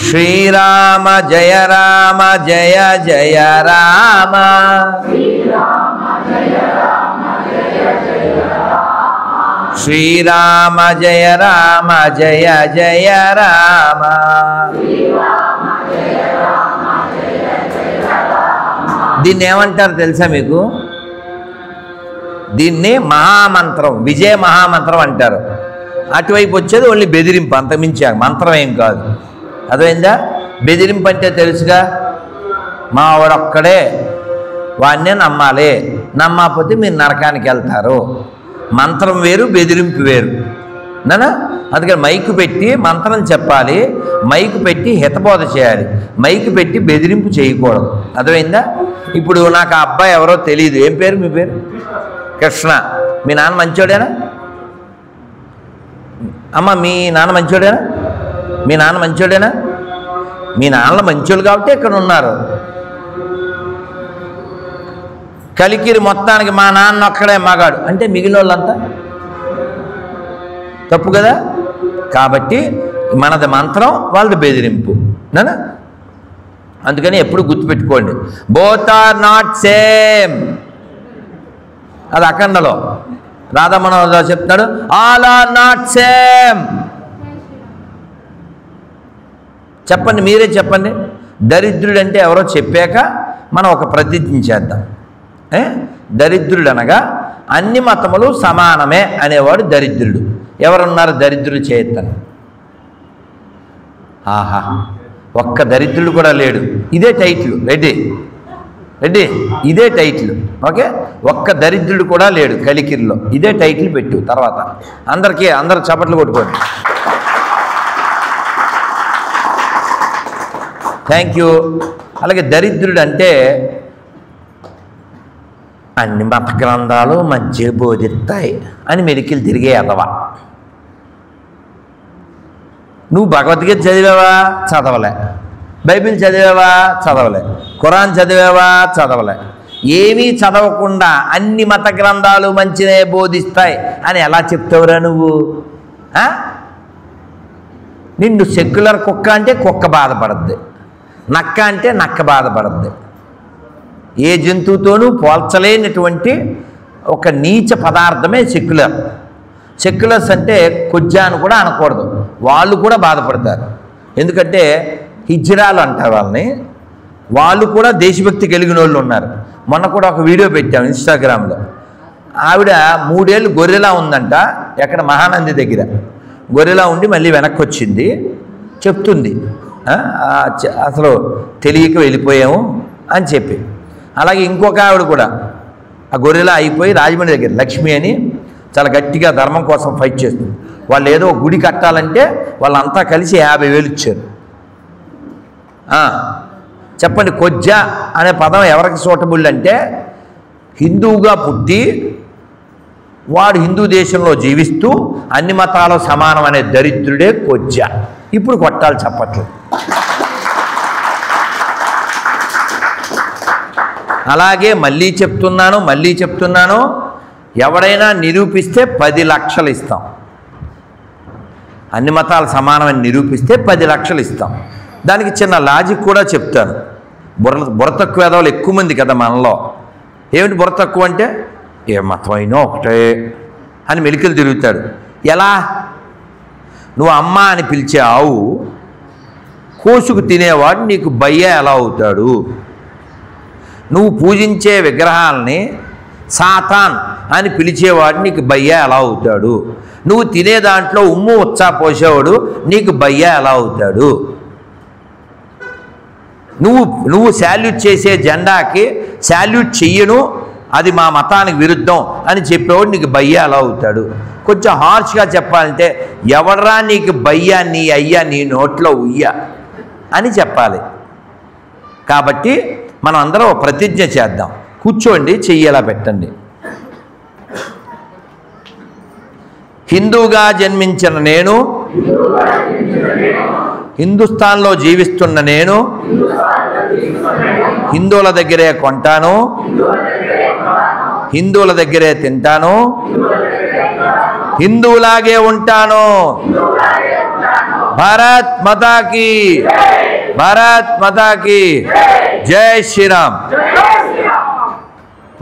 శ్రీరామ జయ రామ జయ జయ రామ శ్రీరామ జయ రామ జయ జయ రామ. దీన్ని ఏమంటారు తెలుసా మీకు? దీన్ని మహామంత్రం, విజయ మహామంత్రం అంటారు. అటువైపు వచ్చేది ఓన్లీ బెదిరింపు, అంతమించి మంత్రం ఏం కాదు. అర్థమైందా? బెదిరింపు అంటే తెలుసుగా, మా వాడొక్కడే, వాడినే నమ్మాలి, నమ్మకపోతే మీరు నరకానికి వెళ్తారు. మంత్రం వేరు, బెదిరింపు వేరు నానా. అందుకని మైకు పెట్టి మంత్రం చెప్పాలి, మైకు పెట్టి హితబోధ చేయాలి, మైకు పెట్టి బెదిరింపు చేయకూడదు. అర్థమైందా? ఇప్పుడు నాకు ఆ అబ్బాయి ఎవరో తెలియదు. ఏం పేరు మీ పేరు? కృష్ణ. మీ నాన్న మంచోడేనా? అమ్మ మీ నాన్న మంచోడేనా? మీ నాన్న మంచోడేనా? మీ నాన్నలు మంచోళ్ళు కాబట్టి ఇక్కడ ఉన్నారు. కలికిరి మొత్తానికి మా నాన్న ఒక్కడే మగాడు అంటే మిగిలిన వాళ్ళంతా తప్పు కదా. కాబట్టి మనది మంత్రం, వాళ్ళది బెదిరింపు నానా. అందుకని ఎప్పుడు గుర్తుపెట్టుకోండి, బోత్ ఆర్ నాట్ సేమ్. అది అఖండలో రాధామనోహర్ చెప్తున్నాడు, ఆల్ ఆర్ నాట్ సేమ్. చెప్పండి, మీరే చెప్పండి. దరిద్రుడు అంటే ఎవరో చెప్పాక మనం ఒక ప్రతిజ్ఞ చేద్దాం. దరిద్రుడు అనగా అన్ని మతములు సమానమే అనేవాడు దరిద్రుడు. ఎవరున్నారు దరిద్రుడు? చేయొత్తను. ఆహా, ఒక్క దరిద్రుడు కూడా లేడు. ఇదే టైటిల్. రెడీ రెడీ, ఇదే టైటిల్. ఓకే, ఒక్క దరిద్రుడు కూడా లేడు కలికిరిలో. ఇదే టైటిల్ పెట్టు. తర్వాత అందరూ చప్పట్లు కొట్టుకోండి. Thank you. అలాగే దరిద్రుడు అంటే అన్ని మత గ్రంథాలు మధ్య బోధిస్తాయి అని మెలికలు తిరిగే ఎదవా. నువ్వు భగవద్గీత చదివావా? చదవలే. బైబిల్ చదివావా? చదవలే. ఖురాన్ చదివావా? చదవలే. ఏమీ చదవకుండా అన్ని మత గ్రంథాలు మంచినే బోధిస్తాయి అని ఎలా చెప్తావురా నువ్వు? నిన్ను సెక్యులర్ కుక్క అంటే కుక్క బాధపడద్ది, నక్క అంటే నక్క బాధపడద్ది. ఏ జంతువుతోనూ పోల్చలేనటువంటి ఒక నీచ పదార్థమే సెక్యులర్. సెక్యులర్స్ అంటే కొజ్జా అని కూడా అనకూడదు, వాళ్ళు కూడా బాధపడతారు. ఎందుకంటే హిజ్రాలు అంటారు వాళ్ళని. వాళ్ళు కూడా దేశభక్తి కలిగిన వాళ్ళు ఉన్నారు. మొన్న కూడా ఒక వీడియో పెట్టాం ఇన్స్టాగ్రామ్లో. ఆవిడ 3 ఏళ్ళు గొర్రెలా ఉందంట, ఎక్కడ మహానంది దగ్గర గొర్రెలా ఉండి మళ్ళీ వెనక్కి వచ్చింది. చెప్తుంది అసలు తెలియక వెళ్ళిపోయాము అని చెప్పి. అలాగే ఇంకొక ఆవిడ కూడా ఆ గొర్రెలా అయిపోయి రాజమండ్రి దగ్గర లక్ష్మి అని చాలా గట్టిగా ధర్మం కోసం ఫైట్ చేస్తుంది. వాళ్ళు ఏదో గుడి కట్టాలంటే వాళ్ళంతా కలిసి 50,000 ఇచ్చారు. చెప్పండి, కొజ్జా అనే పదం ఎవరికి సూటబుల్ అంటే హిందువుగా పుట్టి వాడు హిందూ దేశంలో జీవిస్తూ అన్ని మతాలు సమానం అనే దరిద్రుడే కొజ్జా. ఇప్పుడు కొట్టాలి చప్పట్లు. అలాగే మళ్ళీ చెప్తున్నాను, ఎవడైనా నిరూపిస్తే 10 లక్షలు ఇస్తాం. అన్ని మతాలు సమానమని నిరూపిస్తే 10 లక్షలు ఇస్తాం. దానికి చిన్న లాజిక్ కూడా చెప్తాను. బుర్ర తక్కువ వేదవాళ్ళు ఎక్కువ మంది కదా మనలో. ఏమిటి బుర్ర తక్కువ అంటే, ఏ మతం అయినా ఒకటే అని మెలికలు తిరుగుతాడు. ఎలా? నువ్వు అమ్మ అని పిలిచే ఆవు కోసుకు తినేవాడు నీకు బయ్య ఎలా అవుతాడు? నువ్వు పూజించే విగ్రహాలని సాతాన్ అని పిలిచేవాడు నీకు బయ్య ఎలా అవుతాడు? నువ్వు తినే దాంట్లో ఉమ్ము ఉచ్చా పోసేవాడు నీకు బయ్య ఎలా అవుతాడు? నువ్వు శాల్యూట్ చేసే జెండాకి శాల్యూట్ చెయ్యను, అది మా మతానికి విరుద్ధం అని చెప్పేవాడు నీకు బయ్య ఎలా అవుతాడు? కొంచెం హార్ష్గా చెప్పాలంటే, ఎవడరా నీకు బయ్య, నీ అయ్యా నీ నోట్లో ఉయ్య అని చెప్పాలి. కాబట్టి మనం అందరం ప్రతిజ్ఞ చేద్దాం. కూర్చోండి, చెయ్యేలా పెట్టండి. హిందూగా జన్మించిన నేను, హిందుస్థాన్లో జీవిస్తున్న నేను, హిందువుల దగ్గరే కొంటాను, హిందువుల దగ్గరే తింటాను, హిందువులాగే ఉంటాను. భారత్ మాతాకి, భారత్ మాతాకి జై శ్రీరామ్.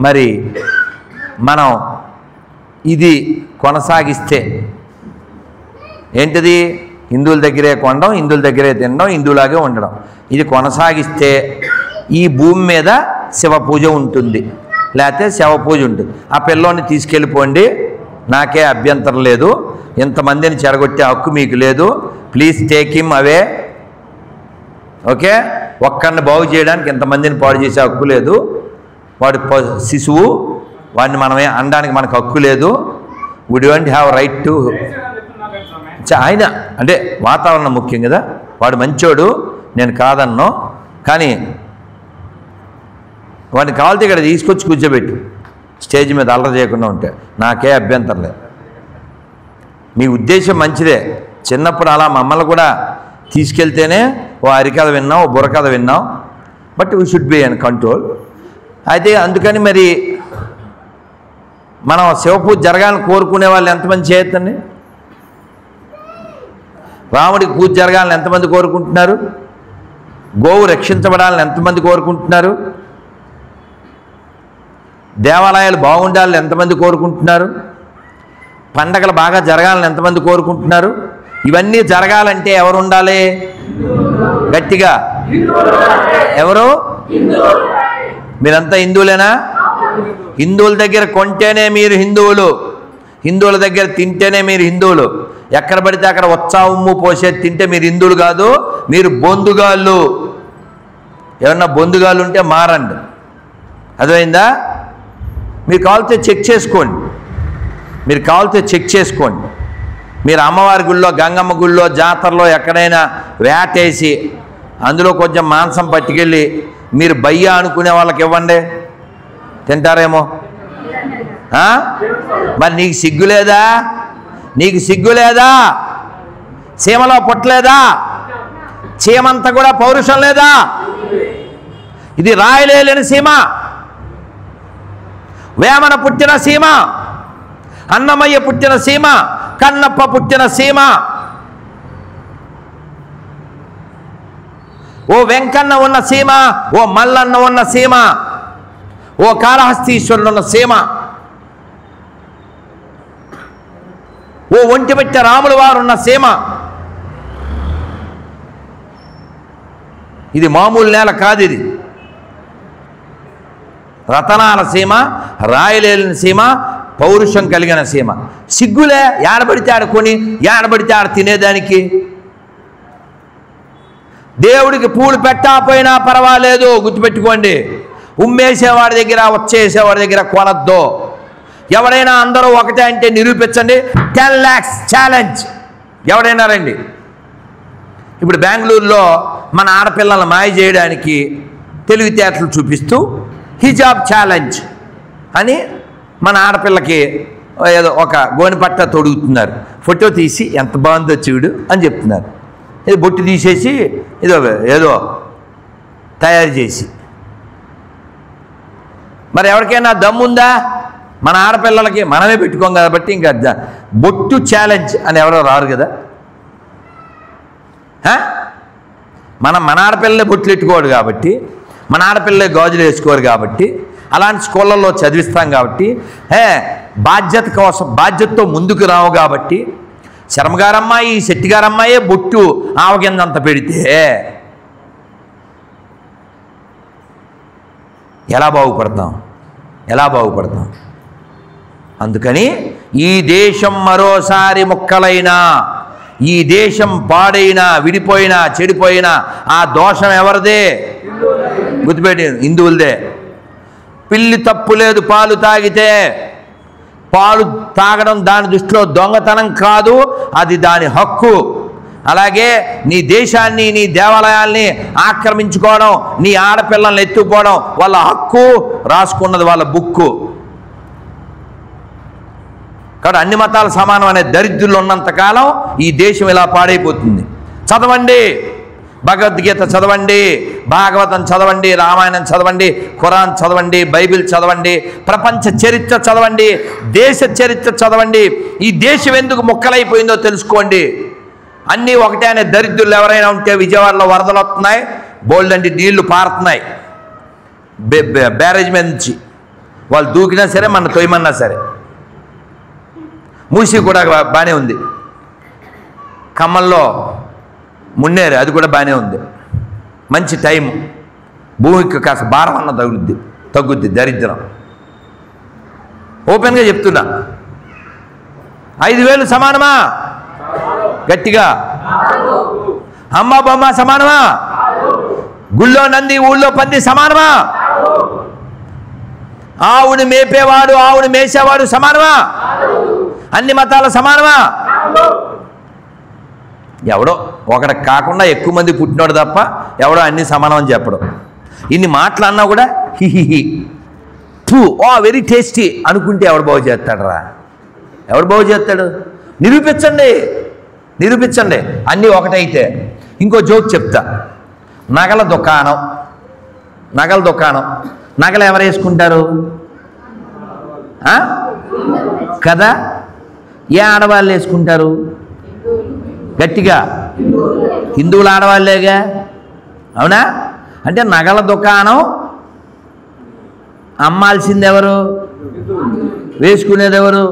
మరి మనం ఇది కొనసాగిస్తే ఏంటిది? హిందువుల దగ్గరే కొనడం, హిందువుల దగ్గరే తినడం, హిందువులాగే ఉండడం. ఇది కొనసాగిస్తే ఈ భూమి మీద శివ పూజ ఉంటుంది, లేకపోతే శవ పూజ ఉంటుంది. ఆ పిల్లోని తీసుకెళ్ళిపోండి, నాకే అభ్యంతరం లేదు, ఇంతమందిని చెడగొట్టే హక్కు మీకు లేదు, please take him away. Okay, ఒక్కడిని బాగు చేయడానికి ఇంతమందిని పాడు చేసే హక్కు లేదు. వాడు శిశువు, వాడిని మనమే అనడానికి మనకు హక్కు లేదు. We don't have right to. ఆయన అంటే వాతావరణం ముఖ్యం కదా, వాడు మంచోడు, నేను కాదన్నో, కానీ వాడిని కావాలితే ఇక్కడ తీసుకొచ్చి కూర్చోబెట్టి స్టేజ్ మీద అల్లరి చేయకుండా ఉంటే నాకే అభ్యంతరం లేదు. మీ ఉద్దేశం మంచిదే, చిన్నప్పుడు అలా మమ్మల్ని కూడా తీసుకెళ్తేనే ఓ అరికథ విన్నాం, ఓ బుర్రకథ విన్నాం, but we should be in control. అయితే అందుకని మరి మనం శివపూజ జరగాలని కోరుకునే వాళ్ళు ఎంతమంది చేయొద్దండి? రాముడికి పూజ జరగాలని ఎంతమంది కోరుకుంటున్నారు? గోవు రక్షించబడాలని ఎంతమంది కోరుకుంటున్నారు? దేవాలయాలు బాగుండాలని ఎంతమంది కోరుకుంటున్నారు? పండగలు బాగా జరగాలని ఎంతమంది కోరుకుంటున్నారు? ఇవన్నీ జరగాలంటే ఎవరు ఉండాలి? గట్టిగా ఎవరు? మీరంతా హిందువులేనా? హిందువుల దగ్గర కొంటేనే మీరు హిందువులు, హిందువుల దగ్గర తింటేనే మీరు హిందువులు. ఎక్కడ పడితే అక్కడ ఉత్సాహము పోసేది తింటే మీరు హిందువులు కాదు, మీరు బొందుగాళ్ళు. ఏమన్నా బొందుగాళ్ళు ఉంటే మారండి, అర్థమైందా? మీరు కావాలితే చెక్ చేసుకోండి, మీరు కావాలితే చెక్ చేసుకోండి. మీరు అమ్మవారి గుళ్ళో, గంగమ్మ గుళ్ళో, జాతరలో ఎక్కడైనా వేటేసి అందులో కొంచెం మాంసం పట్టుకెళ్ళి మీరు బయ్య అనుకునే వాళ్ళకి ఇవ్వండి, తింటారేమో. మరి నీకు సిగ్గులేదా? నీకు సిగ్గులేదా? సీమలో పుట్టలేదా? చీమంతా కూడా పౌరుషం లేదా? ఇది రాయలేని సీమ, వేమన పుట్టిన సీమ, అన్నమయ్య పుట్టిన సీమ, కన్నప్ప పుట్టిన సీమ, ఓ వెంకన్న ఉన్న సీమ, ఓ మల్లన్న ఉన్న సీమ, ఓ కాళహస్తీశ్వరుడు ఉన్న సీమ, ఓ ఒంటిమిట్ట రాముల వారు ఉన్న సీమ. ఇది మామూలు నేల కాదు, ఇది రతనాల సీమ, రాయలేని సీమ, పౌరుషం కలిగిన సీమ. సిగ్గులే ఏడబడితే ఆడుకొని, ఏడబడితే ఆడ తినేదానికి. దేవుడికి పూలు పెట్టకపోయినా పర్వాలేదు, గుర్తుపెట్టుకోండి. ఉమ్మేసేవాడి దగ్గర, వచ్చేసేవాడి దగ్గర కొనద్దు. ఎవడైనా అందరూ ఒకటే అంటే నిరూపించండి. 10 lakhs ఛాలెంజ్. ఎవడైనా రండి. ఇప్పుడు బెంగళూరులో మన ఆడపిల్లలను మాయ చేయడానికి తెలివితేటలు చూపిస్తూ హిజాబ్ ఛాలెంజ్ అని మన ఆడపిల్లకి ఏదో ఒక గోనిపట్ట తొడుగుతున్నారు. ఫోటో తీసి ఎంత బాగుందో చూడు అని చెప్తున్నారు. ఇది బొట్టు తీసేసి ఏదో తయారు చేసి. మరి ఎవరికైనా దమ్ముందా? మన ఆడపిల్లలకి మనమే పెట్టుకోం కాబట్టి ఇంకా బొట్టు ఛాలెంజ్ అని ఎవరో రారు కదా. మన ఆడపిల్లలే బొట్లు పెట్టుకోడు కాబట్టి, మన ఆడపిల్లలే గాజులు వేసుకోరు కాబట్టి, అలాంటి స్కూళ్ళల్లో చదివిస్తాం కాబట్టి, బాధ్యత కోసం బాధ్యతతో ముందుకు రావు కాబట్టి, శర్మగారమ్మాయి శెట్టిగారమ్మాయే బొట్టు ఆవగిందంత పెడితే ఎలా బాగుపడతాం? ఎలా బాగుపడతాం? అందుకని ఈ దేశం మరోసారి ముక్కలైనా, ఈ దేశం పాడైనా, విడిపోయినా, చెడిపోయినా ఆ దోషం ఎవరిదే? గుర్తుపెట్టి, హిందువులదే. పిల్లి తప్పు లేదు పాలు తాగితే. పాలు తాగడం దాని దృష్టిలో దొంగతనం కాదు, అది దాని హక్కు. అలాగే నీ దేశాన్ని, నీ దేవాలయాల్ని ఆక్రమించుకోవడం, నీ ఆడపిల్లల్ని ఎత్తుకోవడం వాళ్ళ హక్కు, రాసుకున్నది వాళ్ళ బుక్కు. కాబట్టి అన్ని మతాలు సమానం అనే దరిద్రులు ఉన్నంతకాలం ఈ దేశం ఇలా పాడైపోతుంది. చదవండి, భగవద్గీత చదవండి, భాగవతం చదవండి, రామాయణం చదవండి, ఖురాన్ చదవండి, బైబిల్ చదవండి, ప్రపంచ చరిత్ర చదవండి, దేశ చరిత్ర చదవండి. ఈ దేశం ఎందుకు ముక్కలైపోయిందో తెలుసుకోండి. అన్నీ ఒకటే అనే దరిద్రులు ఎవరైనా ఉంటే విజయవాడలో వరదలు వస్తున్నాయి, బోల్డ్ అంటే నీళ్లు పారుతున్నాయి బ్యారేజ్ మీద నుంచి, వాళ్ళు దూకినా సరే మన తొయ్యమన్నా సరే. మూసి కూడా బాగానే ఉంది, ఖమ్మంలో మున్నేరు అది కూడా బాగానే ఉంది, మంచి టైం. భూమికి కాస్త భారం అన్న తగ్గుద్ది దరిద్రం. ఓపెన్గా చెప్తున్నా. 5,000 సమానమా? గట్టిగా. అమ్మ బొమ్మ సమానమా? గుళ్ళో నంది ఊళ్ళో పంది సమానమా? ఆవుని మేపేవాడు ఆవుని మేసేవాడు సమానమా? అన్ని మతాల సమానమా? ఎవడో ఒకటి కాకుండా ఎక్కువ మంది పుట్టినోడు తప్ప ఎవడో అన్ని సమానం అని చెప్పడం. ఇన్ని మాటలు అన్నా కూడా హిహిహి టూ వెరీ టేస్టీ అనుకుంటే ఎవడు బాగు చేస్తాడరా? ఎవడు బాగు చేస్తాడు? నిరూపించండి అన్నీ ఒకటైతే. ఇంకో జోక్ చెప్తా. నగల దుకాణం నగలు ఎవరు వేసుకుంటారు కదా? ఏ ఆడవాళ్ళు వేసుకుంటారు? గట్టిగా హిందువులు ఆడవాళ్ళేగా, అవునా? అంటే నగల దుకాణం అమ్మాల్సింది ఎవరు? వేసుకునేది ఎవరు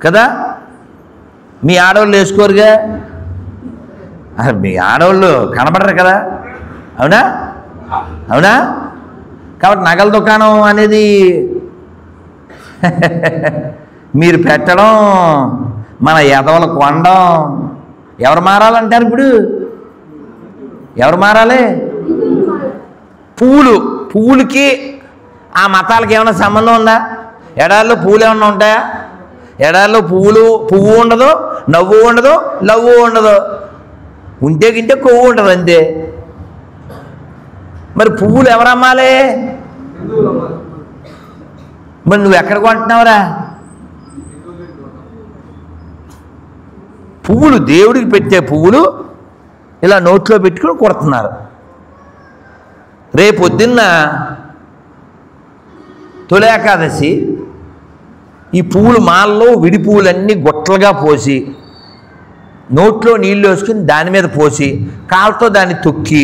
కదా? మీ ఆడవాళ్ళు వేసుకోరుగా, మీ ఆడవాళ్ళు కనబడరు కదా, అవునా? కాబట్టి నగల దుకాణం అనేది మీరు పెట్టడం, మన ఎదవల కొనడం. ఎవరు మారాలంటారు ఇప్పుడు? ఎవరు మారాలి? పువ్వులకి ఆ మతాలకి ఏమైనా సంబంధం ఉందా? ఎడారిలో పువ్వులు ఏమన్నా ఉంటాయా? ఎడారిలో పువ్వు ఉండదు, నవ్వు ఉండదు, లవ్వు ఉండదు, ఉంటే గింటే కొవ్వు ఉండదు అంతే. మరి పువ్వులు ఎవరు అమ్మాలి? మరి నువ్వు ఎక్కడ కొంటున్నావురా? పువ్వులు దేవుడికి పెట్టే పువ్వులు ఇలా నోట్లో పెట్టుకుని కొడుతున్నారు. రేపొద్దున్న తొలి ఏకాదశి ఈ పువ్వులు మాలలో విడి పువ్వులన్నీ గొట్టలుగా పోసి నోట్లో నీళ్ళు వేసుకుని దాని మీద పోసి కాళ్ళతో దాన్ని తొక్కి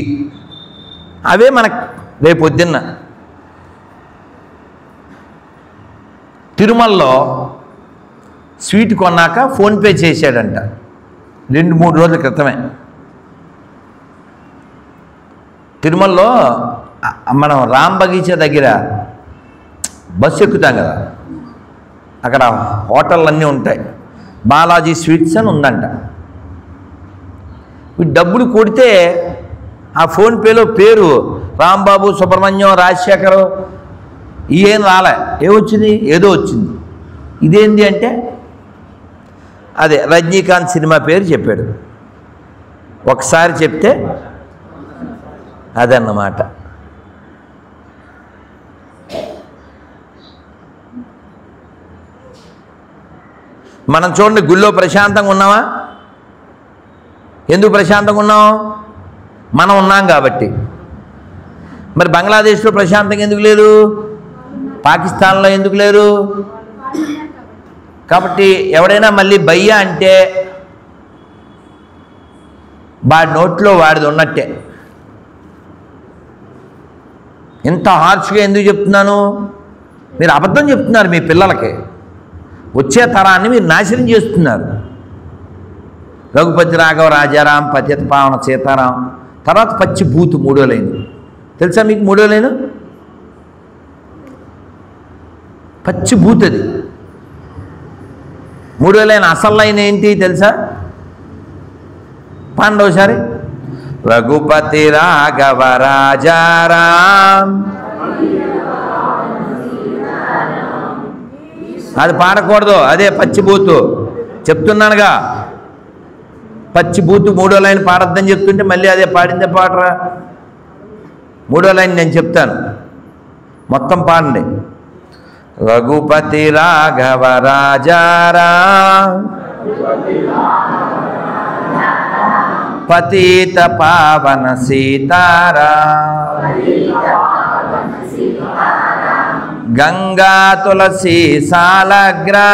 అవే మనకు రేపొద్దున్న. తిరుమలలో స్వీట్ కొన్నాక ఫోన్పే చేశాడంట 2-3 రోజుల క్రితమే. తిరుమలలో మనం రామ్ బగీచా దగ్గర బస్సు ఎక్కుతాం కదా, అక్కడ హోటళ్ళు అన్నీ ఉంటాయి. బాలాజీ స్వీట్స్ అని ఉందంట. డబ్బులు కొడితే ఆ ఫోన్పేలో పేరు రాంబాబు, సుబ్రహ్మణ్యం, రాజశేఖర్ ఏం రాలే. ఏమొచ్చింది? ఏదో వచ్చింది. ఇదేంటి అంటే అదే రజనీకాంత్ సినిమా పేరు చెప్పాడు. ఒకసారి చెప్తే అదన్నమాట. మనం చూడండి, గుళ్ళో ప్రశాంతంగా ఉన్నామా? ఎందుకు ప్రశాంతంగా ఉన్నాం? మనం ఉన్నాం కాబట్టి. మరి బంగ్లాదేశ్లో ప్రశాంతంగా ఎందుకు లేదు? పాకిస్తాన్లో ఎందుకు లేరు? కాబట్టి ఎవడైనా మళ్ళీ భయ్యా అంటే వాడి నోట్లో వాడిది ఉన్నట్టే. ఇంత హార్ష్గా ఎందుకు చెప్తున్నాను? మీరు అబద్ధం చెప్తున్నారు మీ పిల్లలకి. వచ్చే తరాన్ని మీరు నాశనం చేస్తున్నారు. రఘుపతి రాఘవ రాజారాం, పతిత పావన సీతారాం, తర్వాత పచ్చి బూతు 3వ లైన్. తెలుసా మీకు 3వ లైను? పచ్చి బూత్ అది. 3వ లైన్ అసలు లైన్ ఏంటి తెలుసా? పాండవసారి రఘుపతి రాఘవ రాజారాం. అది పాడకూడదు, అదే పచ్చి బూతు. చెప్తున్నానుగా, పచ్చి బూతు 3వ లైన్ పాడొద్దని చెప్తుంటే మళ్ళీ అదే పాడిందే పాడరా. 3వ లైన్ నేను చెప్తాను, మొత్తం పాడండి. రఘుపతి రాఘవ రాజారాం పతిత పావన సీతారాం గంగా తులసి సాలగ్రా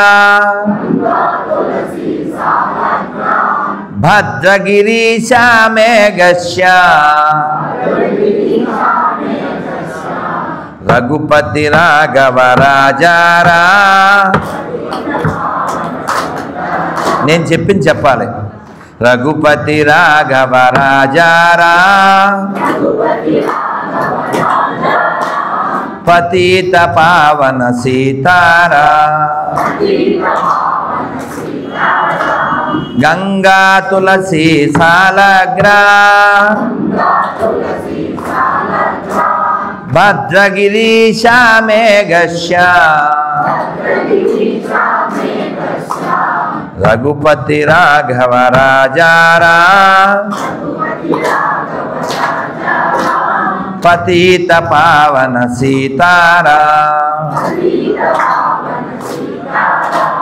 భద్రగిరీశా మేఘశ్య రఘుపతి రాఘవ రాజారా. నేను చెప్పింది చెప్పాలి. రఘుపతి రాఘవ రాజారా పతిత పావన సీతారా గంగా తులసి సాలగ్రా భద్రగిరీశా మేఘశ్య రఘుపతి రాఘవ రాజారా పతిత పావన సీతారా.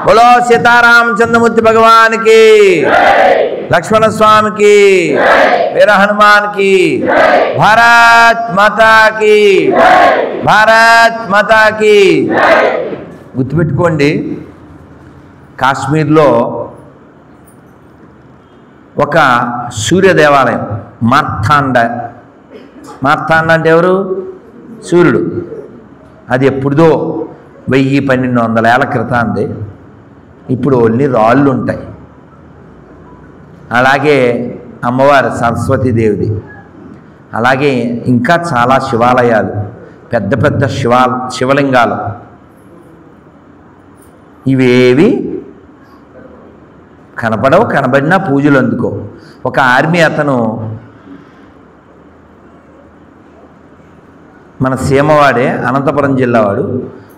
बोलो सीताराम चंद्रमूर्ति भगवान की, लक्ष्मण स्वामी की, वीर हनुमान की, भारत माता की, भारत माता की. గుర్తుపెట్టుకోండి, కాశ్మీర్లో ఒక సూర్య దేవాలయం మార్తాండ. మార్తాండ అంటే ఎవరు? సూర్యుడు. అది ఎప్పుడుదో 1000-1200 ఏళ్ల క్రితాంది. ఇప్పుడు ఓన్లీ రాళ్ళు ఉంటాయి. అలాగే అమ్మవారు సరస్వతీదేవిది. అలాగే ఇంకా చాలా శివాలయాలు, పెద్ద పెద్ద శివలింగాలు. ఇవేవి కనపడవు, కనబడినా పూజలు అందుకో. ఒక ఆర్మీ అతను మన సీమవాడే, అనంతపురం జిల్లా వాడు,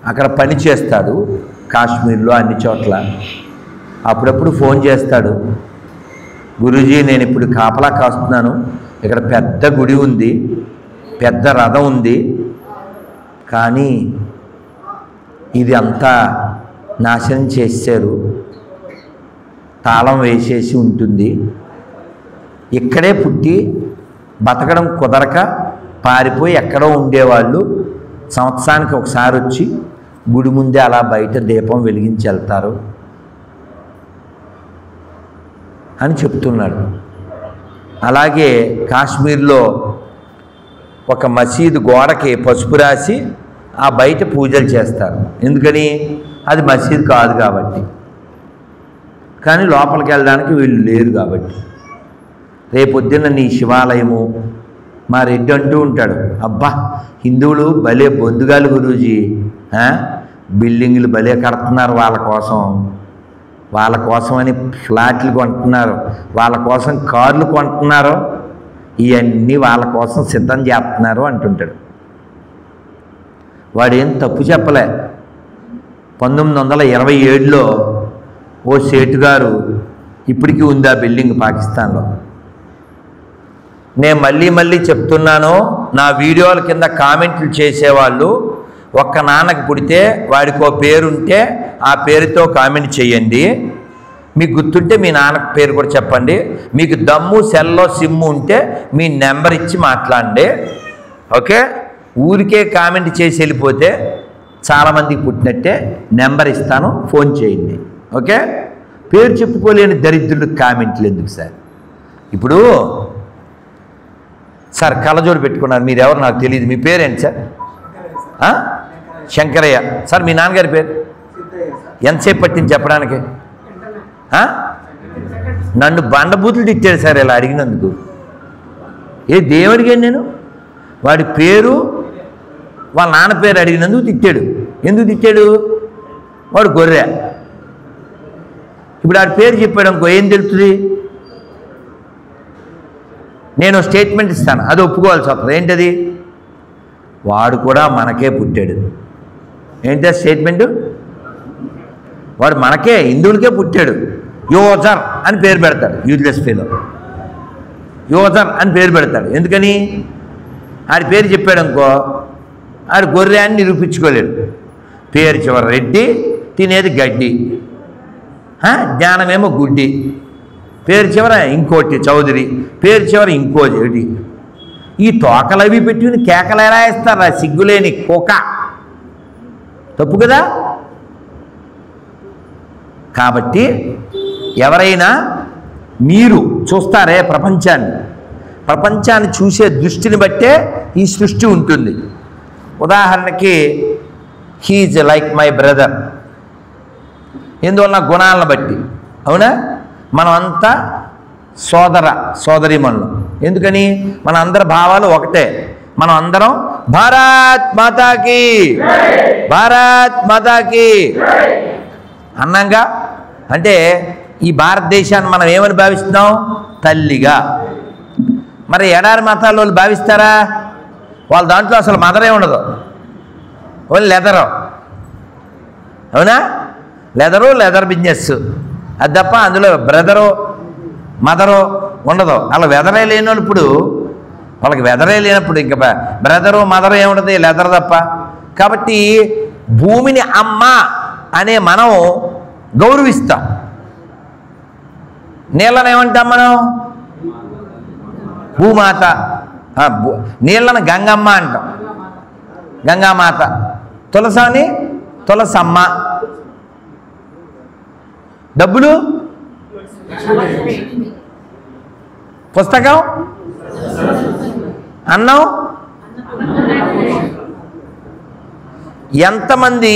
అక్కడ పని చేస్తాడు కాశ్మీర్లో అన్ని చోట్ల. అప్పుడప్పుడు ఫోన్ చేస్తాడు, గురూజీ నేను ఇప్పుడు కాపలా కాస్తున్నాను, ఇక్కడ పెద్ద గుడి ఉంది, పెద్ద రథం ఉంది, కానీ ఇది అంతా నాశనం చేశారు, తాళం వేసేసి ఉంటుంది. ఇక్కడే పుట్టి బతకడం కుదరక పారిపోయి ఎక్కడో ఉండేవాళ్ళు సంవత్సరానికి ఒకసారి వచ్చి గుడి ముందే అలా బయట దీపం వెలిగించి వెళ్తారు అని చెప్తున్నాడు. అలాగే కాశ్మీర్లో ఒక మసీదు గోడకి పసుపు రాసి ఆ బయట పూజలు చేస్తారు. ఎందుకని? అది మసీదు కాదు కాబట్టి. కానీ లోపలికి వెళ్ళడానికి వీళ్ళు లేరు కాబట్టి. రేపొద్దున్న నీ శివాలయము, మా రెడ్డి అంటూ ఉంటాడు, అబ్బా హిందువులు భలే బొందుగాలు గురూజీ, బిల్డింగులు భలే కడుతున్నారు, వాళ్ళ కోసం అని ఫ్లాట్లు కొంటున్నారు, వాళ్ళ కోసం కార్లు కొంటున్నారు, ఇవన్నీ వాళ్ళ కోసం సిద్ధం చేస్తున్నారు అంటుంటాడు. వాడేం తప్పు చెప్పలే. 1927లో ఓ సేటు గారు, ఇప్పటికీ ఉంది ఆ బిల్డింగ్ పాకిస్తాన్లో. నేను మళ్ళీ చెప్తున్నాను, నా వీడియోల కింద కామెంట్లు చేసేవాళ్ళు ఒక్క నాన్నకి పుడితే వాడికి ఓ పేరుంటే ఆ పేరుతో కామెంట్ చేయండి. మీకు గుర్తుంటే మీ నాన్న పేరు కూడా చెప్పండి. మీకు దమ్ము సెల్లో సిమ్ము ఉంటే మీ నెంబర్ ఇచ్చి మాట్లాడండి. ఓకే, ఊరికే కామెంట్ చేసి వెళ్ళిపోతే చాలామందికి పుట్టినట్టే. నెంబర్ ఇస్తాను, ఫోన్ చేయండి. ఓకే, పేరు చెప్పుకోలేని దరిద్రులు కామెంట్లు ఎందుకు సార్? ఇప్పుడు సార్ కళ్ళజోడు పెట్టుకున్నారు, మీరు ఎవరు నాకు తెలియదు, మీ పేరేంటి సార్? శంకరయ్య. సార్ మీ నాన్నగారి పేరు? ఎంతసేపు పట్టింది చెప్పడానికి? నన్ను బండబూతులు తిట్టాడు సార్ ఇలా అడిగినందుకు. దేవుడిగా నేను వాడి పేరు వాళ్ళ నాన్న పేరు అడిగినందుకు తిట్టాడు. ఎందుకు తిట్టాడు? వాడు గొర్రె. ఇప్పుడు వాడి పేరు చెప్పాడు అనుకో, ఏం తెలుస్తుంది? నేను స్టేట్మెంట్ ఇస్తాను, అది ఒప్పుకోవాల్సి వస్తుంది. ఏంటది? వాడు కూడా మనకే పుట్టాడు. ఏంటి స్టేట్మెంటు? వాడు మనకే, హిందువులకే పుట్టాడు. యోజర్ అని పేరు పెడతాడు, యూజ్లెస్ ఫెలో. యోజర్ అని పేరు పెడతాడు. ఎందుకని? ఆడి పేరు చెప్పాడు అనుకో, ఆడు గొర్రె అని నిరూపించుకోలేడు. పేరు చివరి రెడ్డి, తినేది గడ్డి, జ్ఞానమేమో గుడ్డి. పేరు చివర ఇంకోటి చౌదరి, పేరు చివర ఇంకోటి. ఈ తోకలు అవి పెట్టుకుని కేకలు ఎలా వేస్తారా సిగ్గులేని కుక్క? తప్పు కదా. కాబట్టి ఎవరైనా మీరు చూస్తారే ప్రపంచాన్ని చూసే దృష్టిని బట్టే ఈ సృష్టి ఉంటుంది. ఉదాహరణకి హీజ్ లైక్ మై బ్రదర్, ఎందువల్ల గుణాలను బట్టి. అవునా? మనం అంతా సోదరీమణులు. ఎందుకని? మన అందరి భావాలు ఒకటే. మనం అందరం భారత్ మాతాకి అన్నాగా. అంటే ఈ భారతదేశాన్ని మనం ఏమని భావిస్తున్నాం? తల్లిగా. మరి ఎడారి మతాల వాళ్ళు భావిస్తారా? వాళ్ళ దాంట్లో అసలు మదరే ఉండదు, ఓన్లీ లెదరు. అవునా? లెదర్ బిజినెస్, అది తప్ప అందులో బ్రదరు మదరు ఉండదు. అలా వెదరే లేనప్పుడు, ఇప్పుడు వాళ్ళకి వెదరే లేనప్పుడు ఇంకా బ్రదరు మదరు ఏముండదు, లెదర్ తప్ప. కాబట్టి భూమిని అమ్మ అనే మనం గౌరవిస్తాం. నీళ్ళని ఏమంటాం మనం? భూమాత. నీళ్ళని గంగమ్మ అంటాం, గంగామాత. తులసాని తులసమ్మ. డబ్బులు, పుస్తకం, అన్నం. ఎంతమంది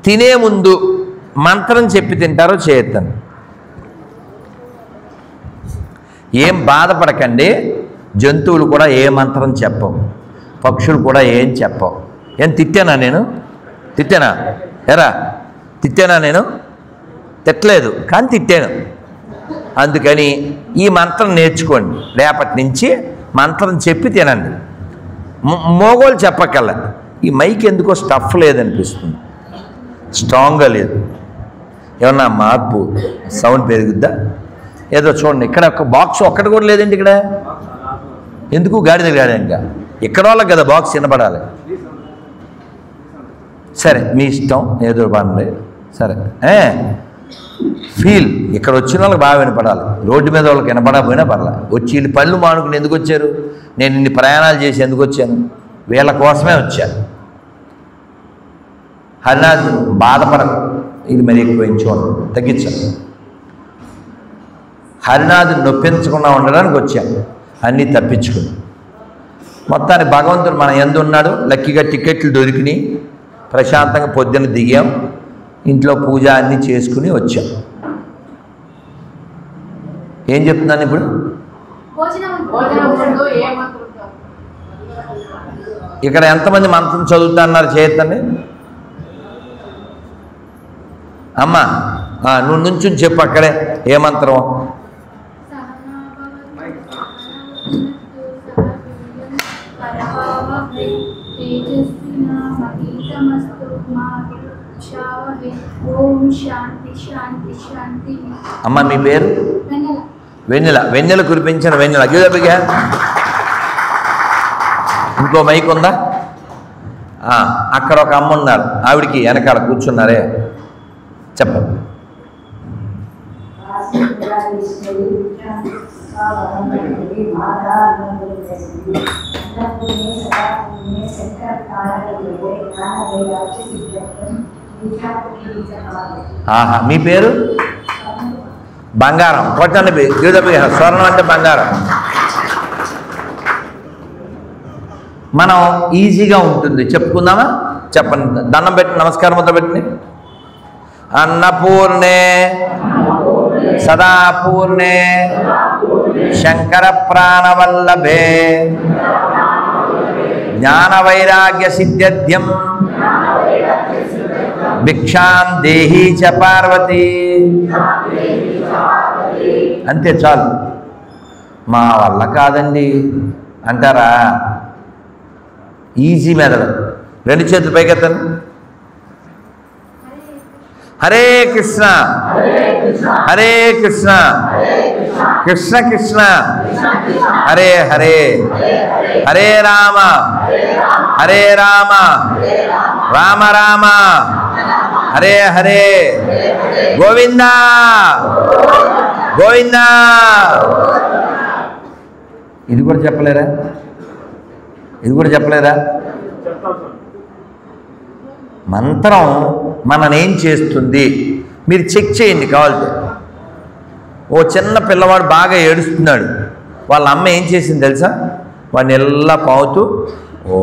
తినే ముందు మంత్రం చెప్పి తింటారో చేయొద్దండి. ఏం బాధపడకండి. జంతువులు కూడా ఏ మంత్రం చెప్పవు, పక్షులు కూడా ఏం చెప్పవు. ఏం తిట్టానా నేను? తిట్టానా? ఎరా తిట్టానా నేను? తిట్టలేదు, కానీ తిట్టాను. అందుకని ఈ మంత్రం నేర్చుకోండి. రేపటి నుంచి మంత్రం చెప్పి తినండి. మోగోళ్ళు చెప్పక్కల్లా. ఈ మైక్ ఎందుకో స్టఫ్ లేదనిపిస్తుంది, స్ట్రాంగ్గా లేదు. ఏమన్నా మార్పు, సౌండ్ పెరుగుద్దా? ఏదో చూడండి, ఇక్కడ ఒక బాక్స్ ఒక్కటి కూడా లేదండి ఇక్కడ. ఎందుకు? గాడిద ఇంకా ఇక్కడ వాళ్ళకి కదా బాక్స్ వినపడాలి. సరే మీ ఇష్టం, ఏదో బాగుంది. సరే ఫీల్ ఇక్కడ వచ్చిన వాళ్ళకి బాగా వినపడాలి. రోడ్డు మీద వాళ్ళకి వినపడకపోయినా పర్లే. వచ్చి వీళ్ళు పళ్ళు మానుకుని ఎందుకు వచ్చారు? నేను ఇన్ని ప్రయాణాలు చేసి ఎందుకు వచ్చాను? వీళ్ళ కోసమే వచ్చాను. హరినాథ్ బాధపడకు, ఇది మరి ఎక్కువ చూడండి, తగ్గించాను. హరినాథ్ నొప్పించకుండా ఉండడానికి వచ్చాను, అన్నీ తప్పించుకుని. మొత్తానికి భగవంతుడు మన యందు ఉన్నాడు. లక్కీగా టికెట్లు దొరికినాయి, ప్రశాంతంగా పొద్దున్న దిగాం, ఇంట్లో పూజ అన్నీ చేసుకుని వచ్చాం. ఏం చెప్తున్నాను ఇప్పుడు? ఇక్కడ ఎంతమంది మంత్రం చదువుతున్నారు చేయొద్దండి. అమ్మా నువ్వు నుంచి చెప్పు అక్కడే ఏ మంత్రం. అమ్మ మీ పేరు? వెన్నెల. వెన్నెల కురిపించిన వెన్నెల. అగ్గిగా ఇంకో మైక్ ఉందా? అక్కడ ఒక అమ్మ ఉన్నారు, ఆవిడికి వెనకాల కూర్చున్నారే, చెప్పండి. మీ పేరు? బంగారం. కొట్టండి, స్వర్ణం అంటే బంగారం. మనం ఈజీగా ఉంటుంది, చెప్పుకుందామా? చెప్పండి. దండం పెట్టి నమస్కారం మొదలు పెట్టండి. అన్నపూర్ణే సదాపూర్ణే శంకర ప్రాణవల్లభే జ్ఞాన వైరాగ్య సిద్ధ్యర్థ్యం భిక్షాం దేహి చ పార్వతీ. అంతే చాలు. మా వల్ల కాదండి అంటారా? Easy method. రెండు చేతులు పైకెత్తండి. హరే కృష్ణ హరే కృష్ణ కృష్ణ కృష్ణ హరే హరే హరే రామ హరే రామ రామ రామ హరే హరే గోవిందా గోవిందా. ఇది కూడా చెప్పలేరా? ఇది కూడా చెప్పలేరా? మంత్రం మననేం చేస్తుంది మీరు చెక్ చేయండి కావాలంటే. ఓ చిన్న పిల్లవాడు బాగా ఏడుస్తున్నాడు. వాళ్ళ అమ్మ ఏం చేసింది తెలుసా? వాడిని ఎలా పావుతూ ఓ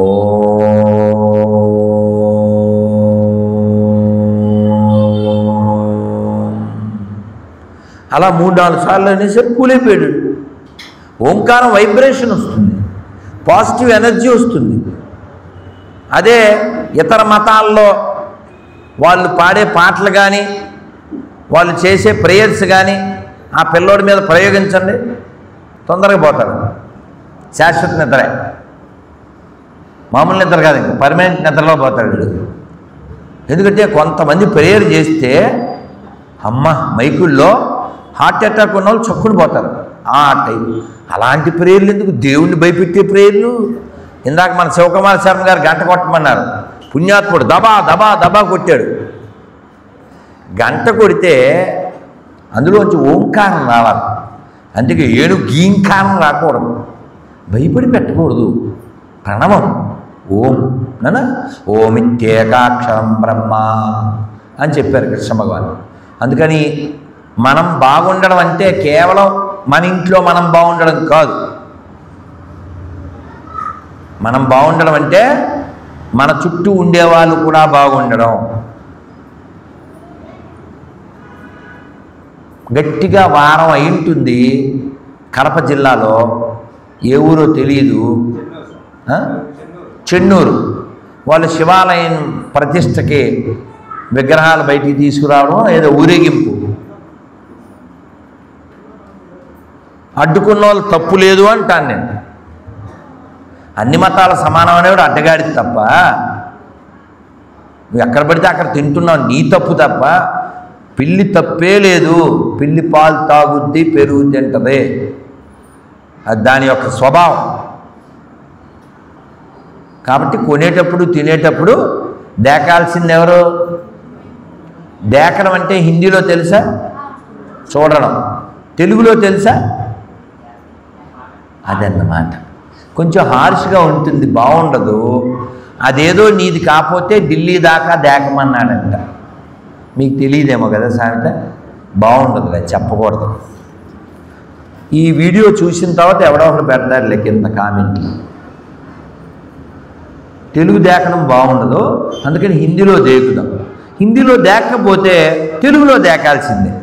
అలా 3-4 సార్లు అనేసరికి కూలైపోయాడు. ఓంకారం వైబ్రేషన్ వస్తుంది, పాజిటివ్ ఎనర్జీ వస్తుంది. అదే ఇతర మతాల్లో వాళ్ళు పాడే పాటలు కానీ వాళ్ళు చేసే ప్రేయర్స్ కానీ ఆ పిల్లోడి మీద ప్రయోగించండి, తొందరగా పోతాడు. శాశ్వత నిద్రే, మామూలు నిద్ర కాదు, ఇంకా పర్మనెంట్ నిద్రలో పోతాడు వీడు. ఎందుకంటే కొంతమంది ప్రేయర్ చేస్తే అమ్మ మైకుల్లో హార్ట్ అటాక్ ఉన్న వాళ్ళు చక్కుని పోతారు. ఆ టైం అలాంటి ప్రేయర్లు ఎందుకు? దేవుణ్ణి భయపెట్టే ప్రేయర్లు. ఇందాక మన శివకుమార్ శర్మ గారు గంట కొట్టమన్నారు. పుణ్యాత్ముడు దబా దబా దబా కొట్టాడు. గంట కొడితే అందులోంచి ఓంకారం రావాలి. అందుకే గీంకారం రాకూడదు, భయపడి పెట్టకూడదు. ప్రణవం ఓం నానా ఓమిత్యేకాక్షరం బ్రహ్మ అని చెప్పారు కృష్ణ భగవాన్. అందుకని మనం బాగుండడం అంటే కేవలం మన ఇంట్లో మనం బాగుండడం కాదు. మనం బాగుండడం అంటే మన చుట్టూ ఉండేవాళ్ళు కూడా బాగుండడం. గట్టిగా వారం అయింటుంది కడప జిల్లాలో, ఏ ఊరో తెలియదు, చెన్నూరు. వాళ్ళు శివాలయం ప్రతిష్టకి విగ్రహాలు బయటికి తీసుకురావడం, ఏదో ఊరేగింపు. అడ్డుకున్న వాళ్ళు తప్పు లేదు అంటాను నేను. అన్ని మతాల సమానం అనేవాడు అడ్డగాడి తప్ప, నువ్వు ఎక్కడ పడితే అక్కడ తింటున్నావు, నీ తప్పు తప్ప. పిల్లి తప్పే లేదు, పిల్లి పాలు తాగుద్ది, పెరుగు తింటది, అది దాని యొక్క స్వభావం. కాబట్టి కొనేటప్పుడు తినేటప్పుడు దేకాల్సింది ఎవరు? దేకడం అంటే హిందీలో తెలుసా? చూడడం. తెలుగులో తెలుసా? అదన్నమాట. కొంచెం హార్ష్గా ఉంటుంది, బాగుండదు. అదేదో నీది కాకపోతే ఢిల్లీ దాకా దేకమన్నాడంట. మీకు తెలియదేమో కదా సామెత. బాగుండదు, అది చెప్పకూడదు. ఈ వీడియో చూసిన తర్వాత ఎవడో ఒకరు పెడతారులే కింద కామెంట్లు. తెలుగు దేకడం బాగుండదు, అందుకని హిందీలో దేకుదాం. హిందీలో దేకపోతే తెలుగులో దేకాల్సిందే.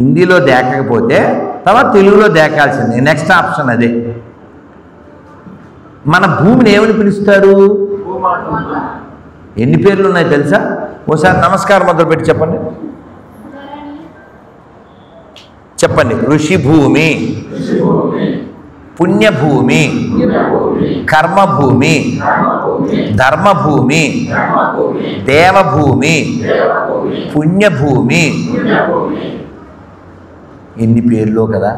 హిందీలో దేకకపోతే తర్వాత తెలుగులో దేకాల్సిందే. నెక్స్ట్ ఆప్షన్ అదే. మన భూమిని ఏమని పిలుస్తారు? ఎన్ని పేర్లు ఉన్నాయి తెలుసా? ఓసారి నమస్కారం మొదలుపెట్టి చెప్పండి. చెప్పండి. ఋషిభూమి, పుణ్యభూమి, కర్మభూమి, ధర్మభూమి, దేవభూమి, పుణ్యభూమి. ఎన్ని పేర్లు కదా.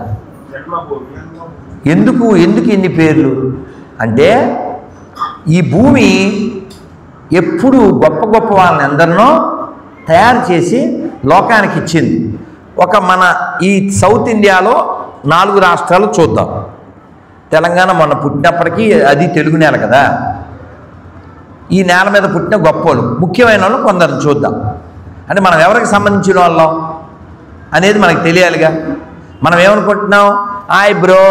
ఎందుకు ఎన్ని పేర్లు అంటే, ఈ భూమి ఎప్పుడు గొప్ప గొప్ప వాళ్ళని అందరినో తయారు చేసి లోకానికి ఇచ్చింది. మన ఈ సౌత్ ఇండియాలో 4 రాష్ట్రాలు చూద్దాం. తెలంగాణ మొన్న పుట్టినప్పటికీ అది తెలుగు నేల కదా. ఈ నేల మీద పుట్టిన గొప్పలు, ముఖ్యమైన వాళ్ళు కొందరు చూద్దాం. అంటే మనం ఎవరికి సంబంధించిన వాళ్ళం అనేది మనకు తెలియాలిగా. మనం ఏమనుకుంటున్నాం? హాయ్ బ్రో,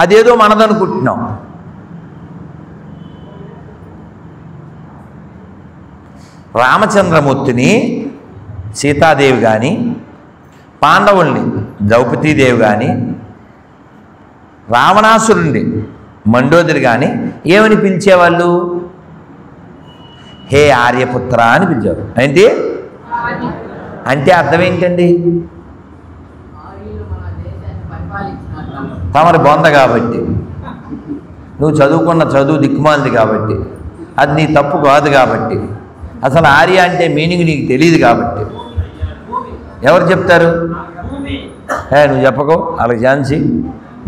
అదేదో మనదనుకుంటున్నాం. రామచంద్రమూర్తిని, సీతాదేవి కానీ, పాండవుల్ని ద్రౌపదీదేవి కానీ, రావణాసురుణ్ణి మండోదరి కానీ ఏమని పిలిచేవాళ్ళు? హే ఆర్యపుత్ర అని పిలిచేవారు. ఏంటి అంటే అర్థం ఏంటండి? తమరి బొంద కాబట్టి, నువ్వు చదువుకున్న చదువు దిక్కుమాలింది కాబట్టి, అది నీ తప్పు కాదు కాబట్టి, అసలు ఆర్య అంటే మీనింగ్ నీకు తెలియదు కాబట్టి. ఎవరు చెప్తారు? నువ్వు చెప్పకో, వాళ్ళకి ఛాన్సీ.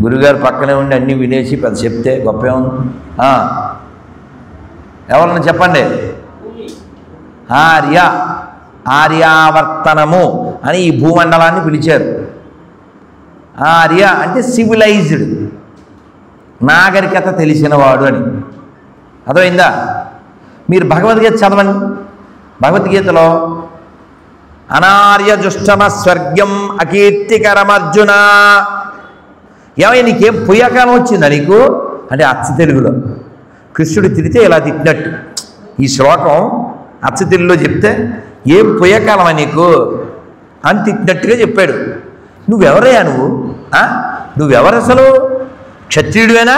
గురుగారు పక్కనే ఉండి అన్నీ వినేసి పెద్ద చెప్తే గొప్ప ఏముంది? ఎవరన్నా చెప్పండి. ఆర్యావర్తనము అని ఈ భూమండలాన్ని పిలిచారు. ఆర్య అంటే సివిలైజ్డ్, నాగరికత తెలిసినవాడు అని. అర్థమైందా? మీరు భగవద్గీత చదవండి. భగవద్గీతలో అనార్యజుష్టమ స్వర్గం అకీర్తికరమర్జున. ఏమయ్య నీకేం పుయ్యకాలం వచ్చిందా నీకు అంటే అచ్చ తెలుగులో కృష్ణుడు తిరిగితే ఇలా తిట్టినట్టు. ఈ శ్లోకం అచ్చ తెలుగులో చెప్తే ఏం పుయ్యకాలమా నీకు అని తిట్టినట్టుగా చెప్పాడు. నువ్వెవరయ్యా నువ్వెవరు అసలు? క్షత్రియుడివేనా?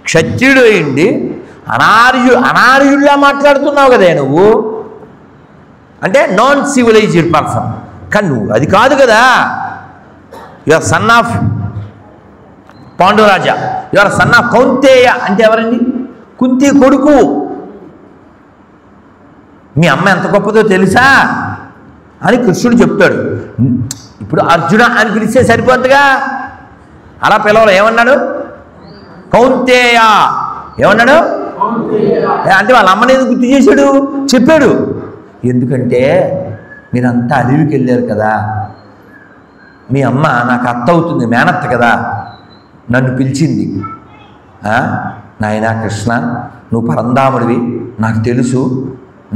క్షత్రియుడు అయ్యింది అనార్యుడిలా మాట్లాడుతున్నావు కదా నువ్వు, అంటే నాన్ సివిలైజ్డ్ పర్సన్. కానీ నువ్వు అది కాదు కదా. You are son of Panduraja, you are son of Kaunteya. అంటే ఎవరండి? కుంతి కొడుకు. మీ అమ్మ ఎంత గొప్పదో తెలుసా అని కృష్ణుడు చెప్తాడు. ఇప్పుడు అర్జున అని పిలిస్తే సరిపోద్దుగా, అలా పిలవాలి. ఏమన్నాడు? కౌంతేయ. ఏమన్నాడు అంటే వాళ్ళ అమ్మని ఎందుకు గుర్తు చేశాడు? చెప్పాడు. ఎందుకంటే మీరంతా అడవికి వెళ్ళారు కదా, మీ అమ్మ నాకు అత్త అవుతుంది, మేనత్త కదా, నన్ను పిలిచింది. నాయనా కృష్ణ, నువ్వు పరంధాముడివి, నాకు తెలుసు,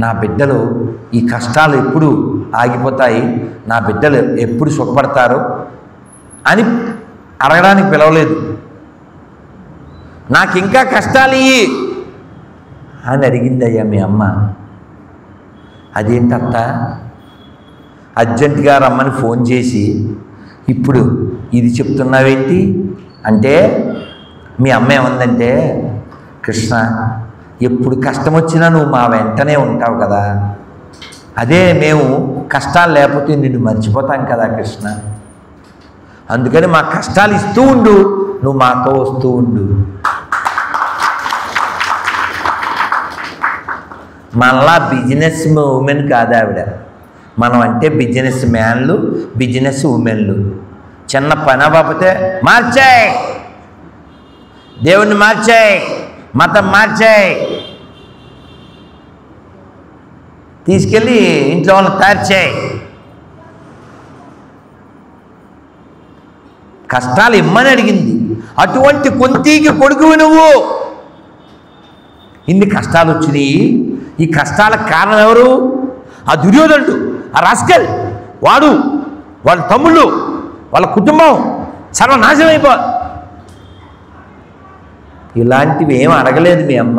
నా బిడ్డలు ఈ కష్టాలు ఎప్పుడు ఆగిపోతాయి, నా బిడ్డలు ఎప్పుడు సుఖపడతారు అని అడగడానికి పిలవలేదు. నాకు ఇంకా కష్టాలు ఇయ్యి అని అడిగిందయ్యా మీ అమ్మ. అదేంటత్త అర్జెంటుగా రమ్మని ఫోన్ చేసి ఇప్పుడు ఇది చెప్తున్నావేంటి అంటే, మీ అమ్మ ఏమందంటే, కృష్ణ ఎప్పుడు కష్టం వచ్చినా నువ్వు మా వెంటనే ఉంటావు కదా, అదే మేము కష్టాలు లేకపోతే నిన్ను మర్చిపోతాం కదా కృష్ణ, అందుకని మా కష్టాలు ఇస్తూ ఉండు, నువ్వు మాతో వస్తూ ఉండు. మళ్ళా బిజినెస్ ఉమెన్ కాదు ఆవిడ, మనం అంటే బిజినెస్ మ్యాన్లు, బిజినెస్ ఉమెన్లు. చిన్న పని అవ్వకపోతే మార్చాయి, దేవుణ్ణి మార్చాయి, మతం మార్చాయి, తీసుకెళ్ళి ఇంట్లో వాళ్ళని తయారు చేయి. కష్టాలు ఇమ్మని అడిగింది. అటువంటి కుంతికి కొడుకువి నువ్వు. ఇన్ని కష్టాలు వచ్చినాయి. ఈ కష్టాలకు కారణం ఎవరు? ఆ దుర్యోధనుడు, ఆ రాస్కెల్, వాళ్ళ తమ్ముళ్ళు, వాళ్ళ కుటుంబం సర్వనాశనం అయిపో. ఇలాంటివి ఏం అడగలేదు మీ అమ్మ.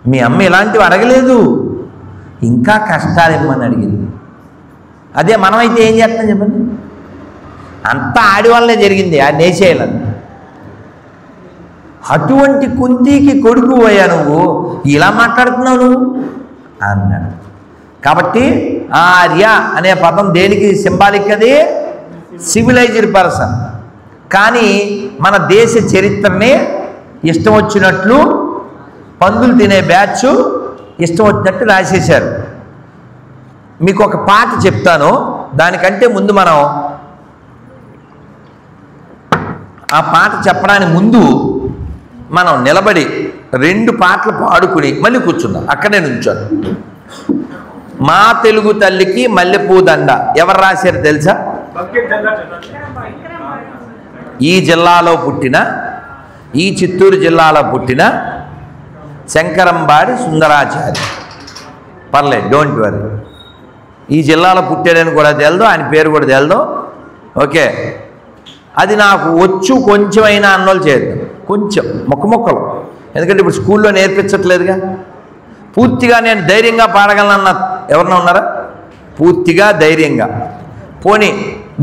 మీ అమ్మ ఇలాంటివి అడగలేదు, ఇంకా కష్టాలు ఇమ్మని అడిగింది. అదే మనమైతే ఏం చేస్తాం చెప్పండి? అంతా ఆడి వల్లే జరిగింది, ఆ నేసేయాలని. అటువంటి కుంతికి కొడుకు అయ్యా నువ్వు, ఇలా మాట్లాడుతున్నావు నువ్వు అన్నాడు. కాబట్టి ఆర్య అనే పదం దేనికి సింబాలిక్? అది సివిలైజ్డ్ పర్సన్. కానీ మన దేశ చరిత్రని ఇష్టం వచ్చినట్లు పందులు తినే బ్యాచ్ ఇష్టం వచ్చినట్టు రాసేశారు. మీకు ఒక పాట చెప్తాను, దానికంటే ముందు మనం ఆ పాట చెప్పడానికి ముందు మనం నిలబడి 2 పాటలు పాడుకుని మళ్ళీ కూర్చుందాం. అక్కడే నుంచోను. మా తెలుగు తల్లికి మల్లెపూ దండ ఎవరు రాశారు తెలుసా? ఈ జిల్లాలో పుట్టిన, ఈ చిత్తూరు జిల్లాలో పుట్టిన శంకరంబాడి సుందరాచారి. పర్లేదు, డోంట్ వరీ. ఈ జిల్లాలో పుట్టాడని కూడా తెలదు, ఆయన పేరు కూడా తెలదు. ఓకే, అది నాకు వచ్చు కొంచెమైనా అన్నోళ్ళు చేద్దాం, కొంచెం మొక్కలు. ఎందుకంటే ఇప్పుడు స్కూల్లో నేర్పించట్లేదుగా. పూర్తిగా నేను ధైర్యంగా పాడగలనన్న ఎవరన్నా ఉన్నారా? పూర్తిగా ధైర్యంగా పోనీ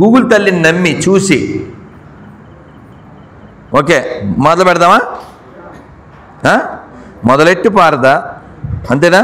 గూగుల్ తల్లిని నమ్మి చూసి. ఓకే, మొదలు పెడదామా? మొదలెట్టి పారదా, అంతేనా?